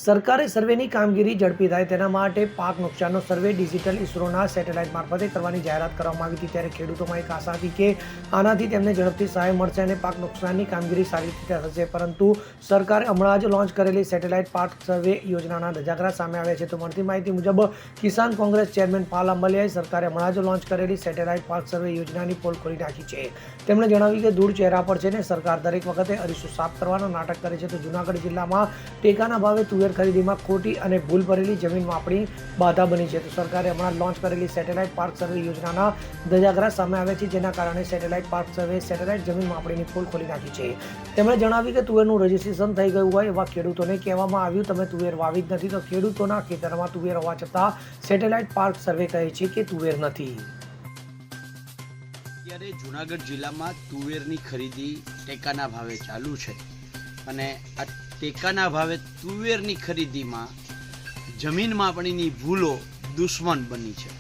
સરકારે સર્વેની કામગીરી ઝડપી થાય તેના માટે પાક નુકસાનનો સર્વે ડિજિટલ ઇસરોના સેટેલાઇટ મારફતે કરવાની જાહેરાત કરવામાં આવી હતી। ત્યારે ખેડૂતોમાં એક આશા હતી કે આનાથી તેમને ઝડપથી સહાય મળશે અને પાક નુકસાનની કામગીરી સારી રીતે થશે, પરંતુ સરકારે હમણાં જ લોન્ચ કરેલી સેટેલાઇટ પાક સર્વે યોજનાના ધજાગરા સામે આવ્યા છે। તો મળતી માહિતી મુજબ કિસાન કોંગ્રેસ ચેરમેન પાલ આંબલિયાએ સરકારે હમણાં જ લોન્ચ કરેલી સેટેલાઇટ પાક સર્વે યોજનાની પોલ ખોલી નાખી છે। તેમણે જણાવ્યું કે ધૂળ ચહેરા પર છે ને સરકાર દરેક વખતે અરીસો સાફ કરવાનો નાટક કરે છે। તો જૂનાગઢ જિલ્લામાં ટેકાના ભાવે તુવેર ખરીદીમાં ખોટી અને ભૂલ ભરેલી જમીન માપણી બાધા બની છે। તો સરકારે હમણાં લોન્ચ કરેલી સેટેલાઇટ પાર્ક સર્વે યોજનાના ધજાગરા સામે આવ્યા છે, જેના કારણે સેટેલાઇટ પાર્ક સર્વે સેટેલાઇટ જમીન માપણીની પોલ ખોલી નાખી છે। તેમણે જણાવ્યું કે તુવેરનું રજીસ્ટ્રેશન થઈ ગયું હોય એવા ખેડૂતોને કહેવામાં આવ્યું તમે તુવેર વાવી જ નથી, તો ખેડૂતોના ખેતરમાં તુવેર હોવા છતાં સેટેલાઇટ પાર્ક સર્વે કહે છે કે તુવેર નથી। અત્યારે જૂનાગઢ જિલ્લામાં તુવેરની ખરીદી ટેકાના ભાવે ચાલુ છે અને આ ટેકાના ભાવે તુવેરની ખરીદીમાં જમીન માપણીની ભૂલો દુશ્મન બની છે।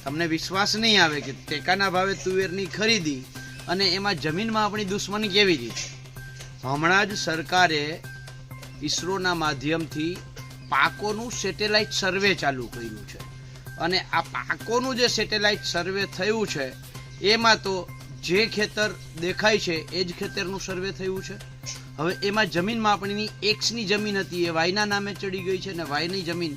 તમને વિશ્વાસ નહીં આવે કે ટેકાના ભાવે તુવેરની ખરીદી અને એમાં જમીન માપણી દુશ્મન કેવી રીતે। હમણાં જ સરકારે ઈસરોના માધ્યમથી પાકોનું સેટેલાઇટ સર્વે ચાલુ કર્યું છે અને આ પાકોનું જે સેટેલાઇટ સર્વે થયું છે એમાં તો જે ખેતર દેખાય છે એ જ ખેતરનું સર્વે થયું છે। હવે એમાં જમીન માપણીની એક્સની જમીન હતી એ વાયના નામે ચડી ગઈ છે અને વાયની જમીન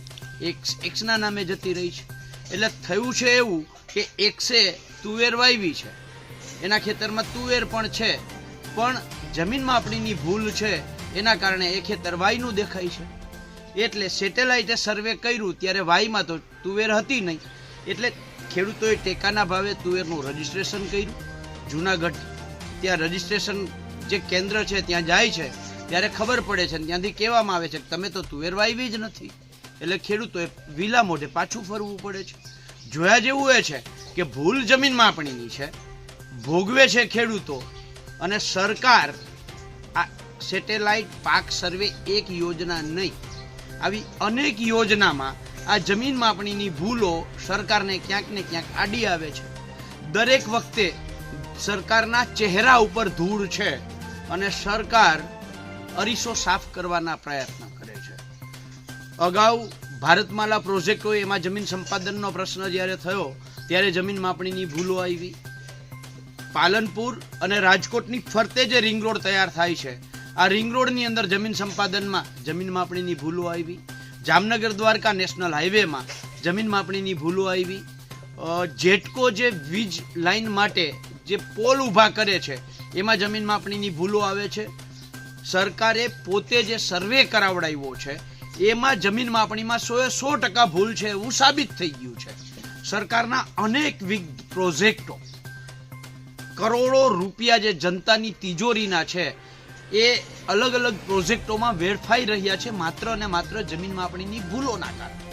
એક્સના નામે જતી રહી છે। એટલે થયું છે એવું કે એક્સે તુવેર વાવી છે, એના ખેતરમાં તુવેર પણ છે, પણ જમીન માપણીની ભૂલ છે એના કારણે એ ખેતર વાયનું દેખાય છે। એટલે સેટેલાઇટે સર્વે કર્યું ત્યારે વાયમાં તો તુવેર હતી નહીં, એટલે ખેડૂતોએ ટેકાના ભાવે તુવેરનું રજીસ્ટ્રેશન કર્યું। જૂનાગઢ ત્યાં રજીસ્ટ્રેશન જે કેન્દ્ર છે ત્યાં જાય છે ત્યારે ખબર પડે છે, ત્યાંથી કહેવામાં આવે છે કે તમે તો તુવેર વાવી જ નથી, એટલે ખેડૂતોએ વિલા મોઢે પાછું ફરવું પડે છે। જોયા જેવું એ છે કે ભૂલ જમીન માપણીની છે, ભોગવે છે ખેડૂતો, અને સરકાર આ સેટેલાઇટ પાક સર્વે એક યોજના નહીં, આવી અનેક યોજનામાં આ જમીન માપણીની ભૂલો સરકારને ક્યાંક ને ક્યાંક આડી આવે છે। દરેક વખતે સરકારના ચહેરા ઉપર ધૂળ છે અને સરકાર અરીસો સાફ કરવાના પ્રયત્ન કરે છે। અગાઉ ભારતમાલા પ્રોજેક્ટ હોય એમાં જમીન સંપાદનનો પ્રશ્ન જ્યારે થયો ત્યારે જમીન માપણીની ભૂલો આવી। પાલનપુર અને રાજકોટની ફરતે જે રિંગ રોડ તૈયાર થાય છે આ રિંગ રોડની અંદર જમીન સંપાદનમાં જમીન માપણીની ભૂલો આવી। જામનગર દ્વારકા નેશનલ હાઈવેમાં જમીન માપણીની ભૂલો આવી। જેટકો જે વીજ લાઈન માટે જે પોલ ઊભા કરે છે એમાં જમીન માપણીની ભૂલો આવે છે। સરકારે પોતે જે સર્વે કરાવડાવ્યો છે એમાં જમીન માપણીમાં 100% ભૂલ છે એવું સાબિત થઈ ગયું છે। સરકારના અનેકવિધ પ્રોજેક્ટો કરોડો રૂપિયા જે જનતાની તિજોરીના છે એ અલગ અલગ પ્રોજેક્ટોમાં વેડફાઈ રહ્યા છે માત્ર ને માત્ર જમીન માપણીની ભૂલોના કારણે।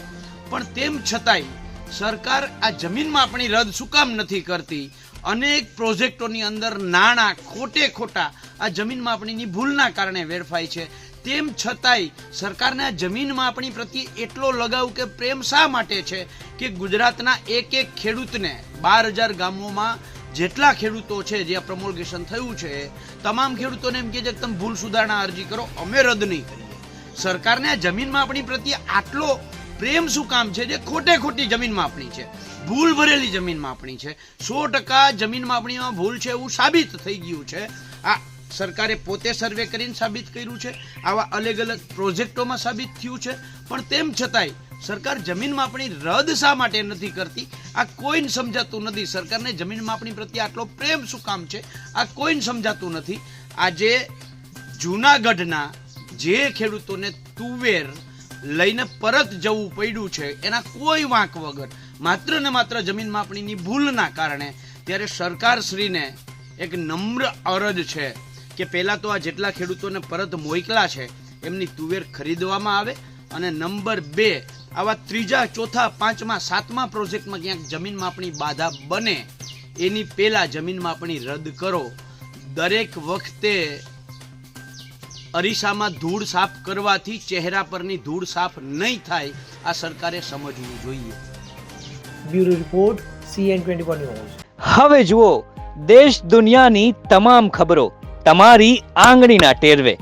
પણ તેમ છતાંય સરકાર આ જમીન માપણી રદ શું કામ નથી કરતી? અનેક પ્રોજેક્ટોની અંદર નાણાં ખોટા આ જમીન માપણીની ભૂલના કારણે વેડફાય છે। તેમ છતાંય સરકારને આ જમીન માપણી પ્રત્યે એટલો લગાવ કે પ્રેમ શા માટે છે કે ગુજરાતના એક ખેડૂતને 12,000 ગામોમાં જેટલા ખેડૂતો છે જ્યાં પ્રમોલ્ગેશન થયું છે તમામ ખેડૂતોને એમ કહે છે કે તમે ભૂલ સુધારણા અરજી કરો, અમે રદ નહીં કરીએ। સરકારને આ જમીન માપણી પ્રત્યે આટલો પ્રેમ શું કામ છે જે ખોટી જમીન માપણી છે, ભૂલ ભરેલી જમીન માપણી છે, 100% જમીન માપણીમાં ભૂલ છે એવું સાબિત થઈ ગયું છે। આ સરકારે પોતે સર્વે કરીને સાબિત કર્યું છે, આવા અલગ અલગ પ્રોજેક્ટોમાં સાબિત થયું છે, પણ તેમ છતાંય સરકાર જમીન માપણી રદ શા માટે નથી કરતી આ કોઈને સમજાતું નથી। સરકારને જમીન માપણી પ્રત્યે આટલો પ્રેમ શું કામ છે આ કોઈને સમજાતું નથી। આજે જૂનાગઢના જે ખેડૂતોને તુવેર લઈને પરત જવું પડ્યું છે એના કોઈ વાંક વગર માત્ર ને માત્ર જમીન માપણીની ભૂલના કારણે, ત્યારે સરકારશ્રીને એક નમ્ર અરજ છે કે પહેલા તો આ જેટલા ખેડૂતોને પરત મોકલા છે એમની તુવેર ખરીદવામાં આવે, અને નંબર 2 આવા 3જા, 4થા, 5મા, 7મા પ્રોજેક્ટમાં ક્યાંક જમીન માપણી બાધા બને એની પહેલા જમીન માપણી રદ કરો। દરેક વખતે અરીસામાં ધૂળ સાફ કરવાથી ચહેરા પરની ધૂળ સાફ નહીં થાય, આ સરકારે સમજવું જોઈએ। Bureau report CN24 news. હવે જુઓ દેશ દુનિયાની તમામ ખબરો તમારી આંગળીના ટેરવે।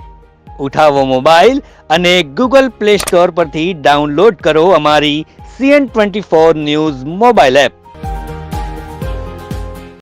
ઉઠાવો મોબાઈલ અને ગૂગલ પ્લે સ્ટોર પરથી ડાઉનલોડ કરો અમારી CN24 ન્યૂઝ મોબાઈલ એપ.